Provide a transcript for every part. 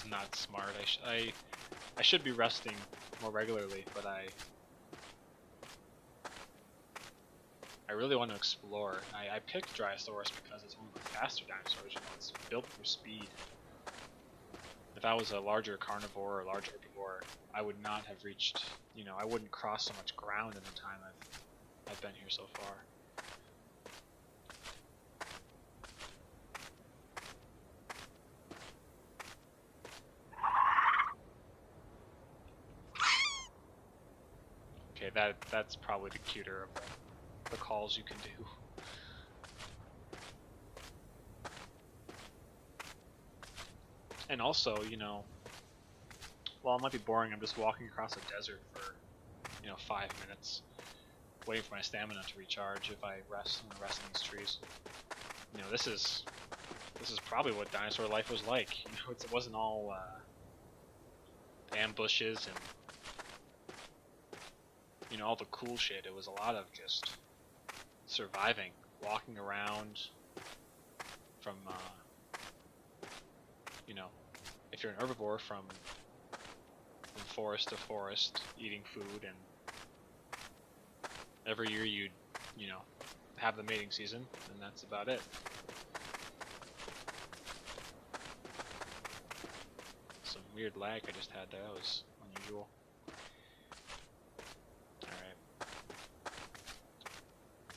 not smart. I should be resting more regularly, but I really want to explore. I picked Dryosaurus because it's one of the faster dinosaurs. You know, it's built for speed. If I was a larger carnivore or larger herbivore, I would not have reached. You know, I wouldn't cross so much ground in the time I've been here so far. Okay, that's probably the cuter of the calls you can do. And also, you know, while it might be boring, I'm just walking across a desert for, you know, 5 minutes, waiting for my stamina to recharge if I rest. I'm gonna rest in these trees. You know, this is probably what dinosaur life was like. You know, it wasn't all ambushes and, you know, all the cool shit. It was a lot of just surviving, walking around from, you know, if you're an herbivore, from forest to forest, eating food, and every year you'd, you know, have the mating season, and that's about it. Some weird lag I just had there, that was unusual. Alright.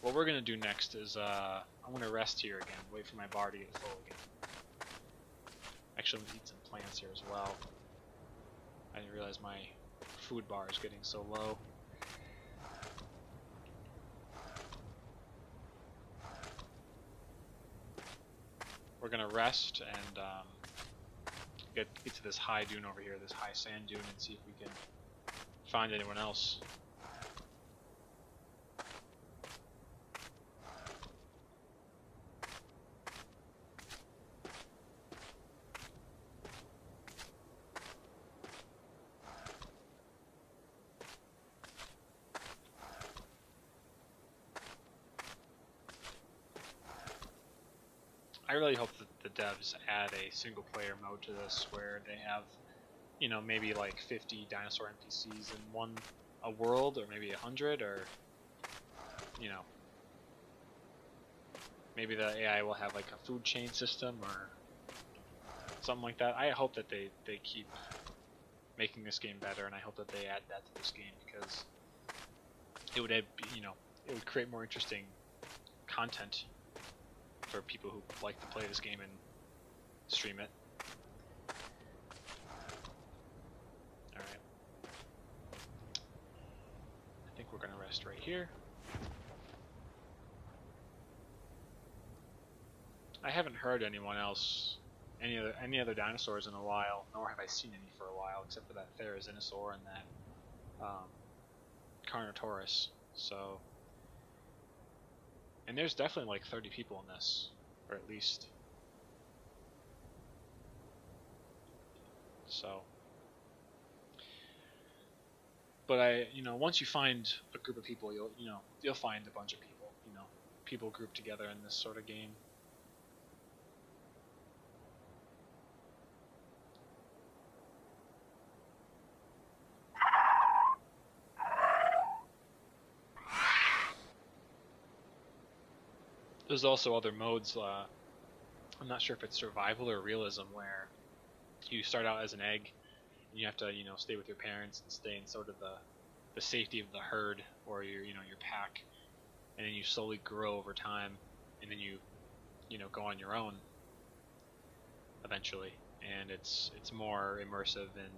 What we're gonna do next is, I'm gonna rest here again, wait for my bar to get full again. Actually, I'm gonna eat some plants here as well. I didn't realize my food bar is getting so low. We're gonna rest and get to this high dune over here, this high sand dune, and see if we can find anyone else. I really hope that the devs add a single player mode to this where they have, you know, maybe like 50 dinosaur NPCs in a world, or maybe 100, or, you know, maybe the AI will have like a food chain system or something like that. I hope that they keep making this game better, and I hope that they add that to this game, because it would, you know, it would create more interesting content for people who like to play this game and stream it. Alright. I think we're gonna rest right here. I haven't heard anyone else, any other dinosaurs in a while, nor have I seen any for a while, except for that Therizinosaur and that Carnotaurus. So, and there's definitely like 30 people in this, or at least. So, but you know, once you find a group of people, you'll find a bunch of people. You know, people grouped together in this sort of game. There's also other modes. I'm not sure if it's survival or realism, where you start out as an egg, and you have to, you know, stay with your parents and stay in sort of the safety of the herd, or your pack, and then you slowly grow over time, and then you know, go on your own eventually, and it's more immersive and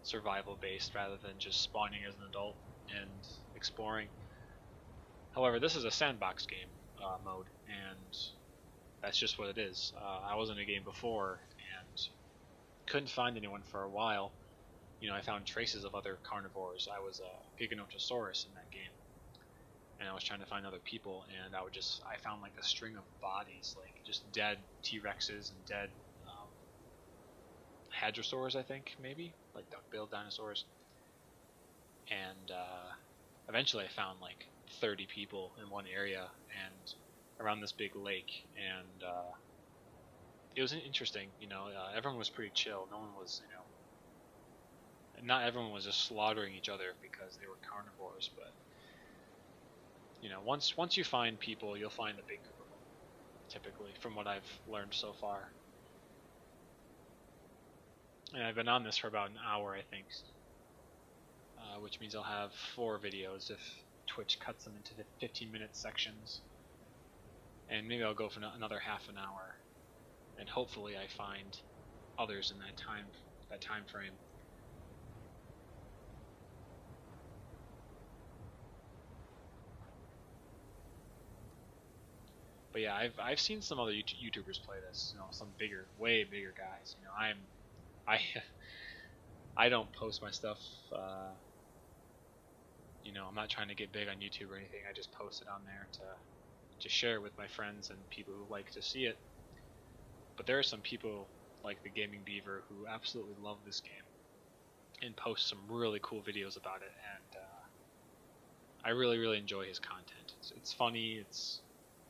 survival based rather than just spawning as an adult and exploring. However, this is a sandbox game mode, and that's just what it is. I was in a game before and couldn't find anyone for a while. You know, I found traces of other carnivores. I was a Giganotosaurus in that game, and I was trying to find other people, and I found like a string of bodies, like just dead T-Rexes and dead Hadrosaurs, I think, maybe, like duck-billed dinosaurs. And eventually I found like 30 people in one area and around this big lake, and it was interesting. You know, everyone was pretty chill. No one was, you know, not everyone was just slaughtering each other because they were carnivores. But you know, once you find people, you'll find a big group of them. Typically, from what I've learned so far. And I've been on this for about an hour, I think, which means I'll have 4 videos if Twitch cuts them into the 15-minute sections. And maybe I'll go for another half an hour, and hopefully I find others in that time frame. But yeah, I've seen some other YouTubers play this. You know, some bigger, way bigger guys. You know, I don't post my stuff. You know, I'm not trying to get big on YouTube or anything. I just post it on there to share with my friends and people who like to see it. But there are some people like the Gaming Beaver who absolutely love this game and post some really cool videos about it, and I really enjoy his content. It's funny,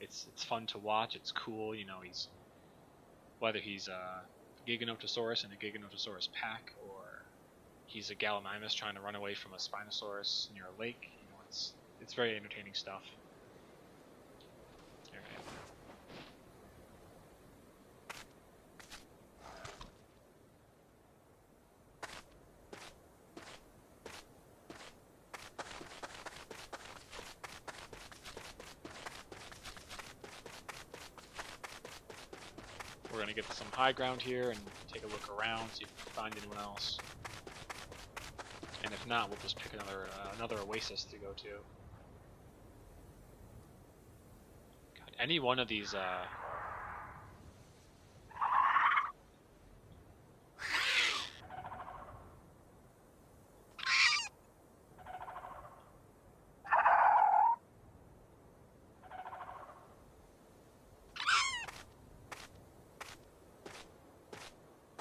it's fun to watch, it's cool. You know, whether he's a Giganotosaurus in a Giganotosaurus pack, or he's a Gallimimus trying to run away from a Spinosaurus near a lake. You know, it's very entertaining stuff. We're gonna get to some high ground here and take a look around, see if we can find anyone else. And if not, we'll just pick another oasis to go to. God, any one of these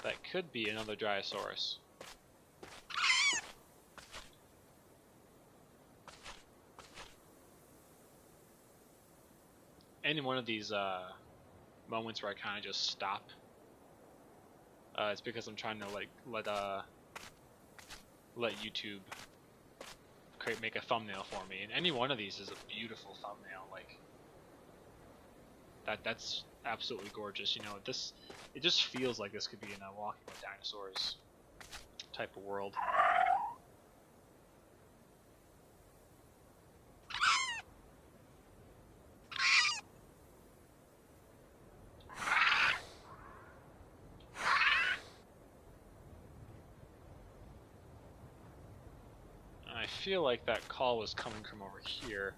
that could be another Dryosaurus. Any one of these moments where I kind of just stop, it's because I'm trying to let YouTube make a thumbnail for me, and any one of these is a beautiful thumbnail. Like that's absolutely gorgeous. You know, it just feels like this could be in a Walking with Dinosaurs type of world. I feel like that call was coming from over here.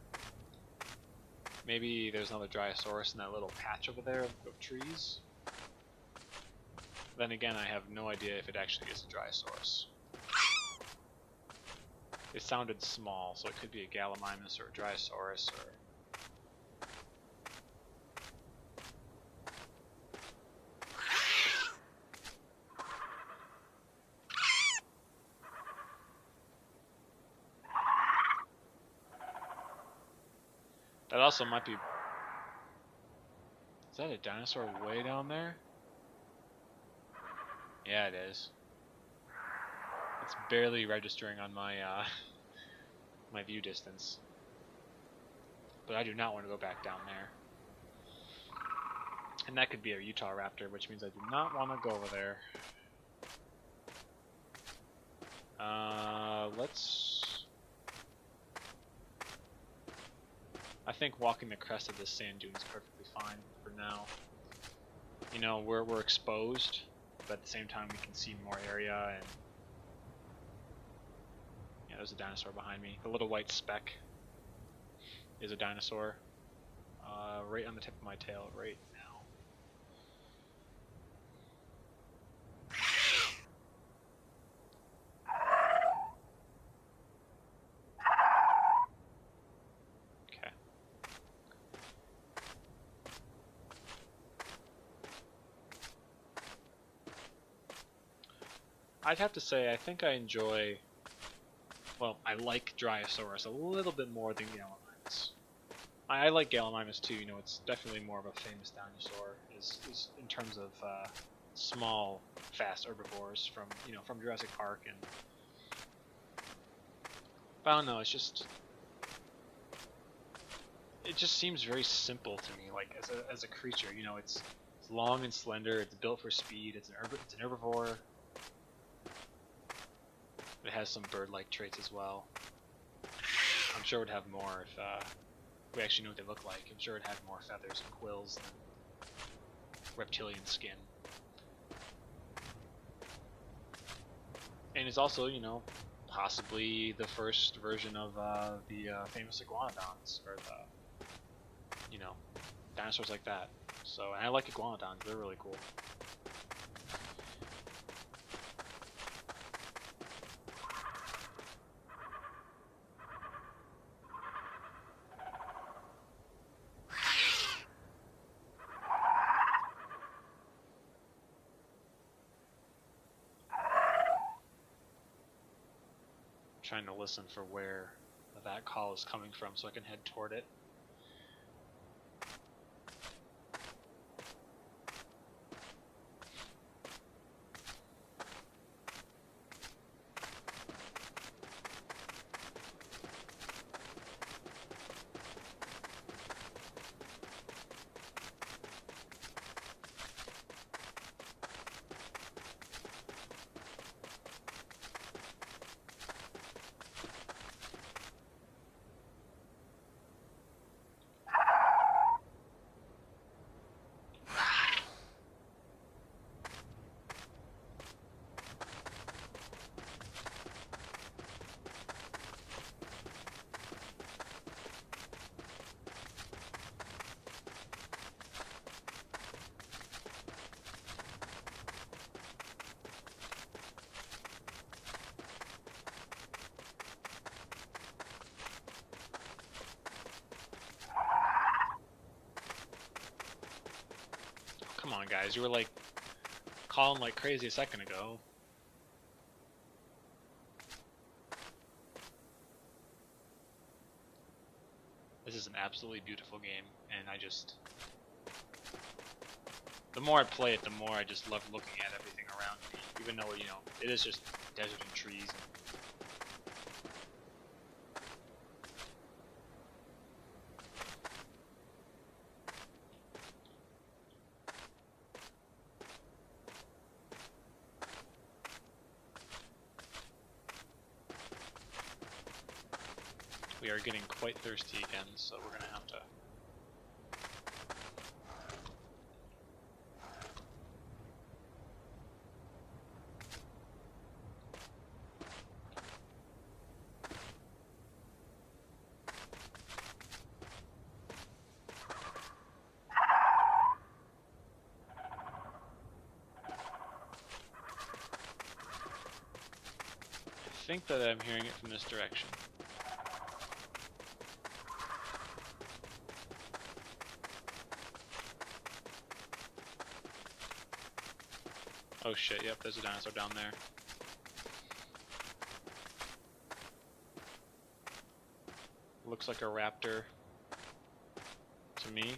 Maybe there's another Dryosaurus in that little patch over there of trees. Then again, I have no idea if it actually is a Dryosaurus. It sounded small, so it could be a Gallimimus or a Dryosaurus or... That also might be... Is that a dinosaur way down there? Yeah, it is. It's barely registering on my my view distance. But I do not want to go back down there. And that could be a Utah Raptor, which means I do not want to go over there. Let's... I think walking the crest of this sand dune is perfectly fine for now. You know, we're exposed, but at the same time we can see more area, and yeah, there's a dinosaur behind me. The little white speck is a dinosaur, right on the tip of my tail right now. Okay. I'd have to say I think I enjoy... Well, I like Dryosaurus a little bit more than Gallimimus. I like Gallimimus too, you know, it's definitely more of a famous dinosaur, is in terms of small, fast herbivores from from Jurassic Park, and but I don't know. It just seems very simple to me. Like as a creature, it's long and slender. It's built for speed. It's an herbivore. It has some bird-like traits as well. I'm sure it would have more if we actually knew what they look like. I'm sure it had more feathers and quills than reptilian skin. And it's also, possibly the first version of the famous iguanodons, or the, dinosaurs like that. So, and I like iguanodons. They're really cool. Trying to listen for where that call is coming from so I can head toward it. Come on, guys, you were like calling like crazy a second ago. This is an absolutely beautiful game, and the more I play it, the more I just love looking at everything around me, even though, it is just desert and trees. We are getting quite thirsty again, so we're gonna have to. I think that I'm hearing it from this direction. Oh shit, yep, there's a dinosaur down there. Looks like a raptor to me.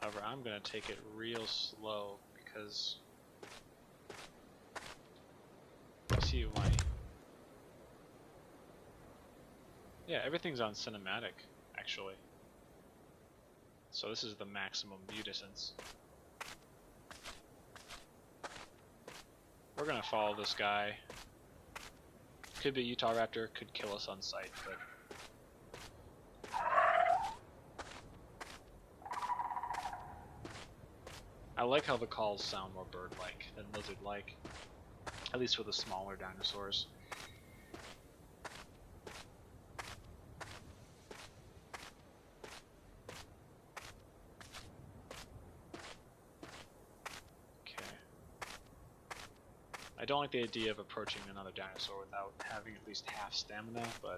However, I'm gonna take it real slow because I see why. Yeah, everything's on cinematic, actually. So this is the maximum view distance. We're gonna follow this guy. Could be a Utah Raptor, could kill us on sight, but I like how the calls sound more bird-like than lizard-like, at least for the smaller dinosaurs. I don't like the idea of approaching another dinosaur without having at least half stamina, but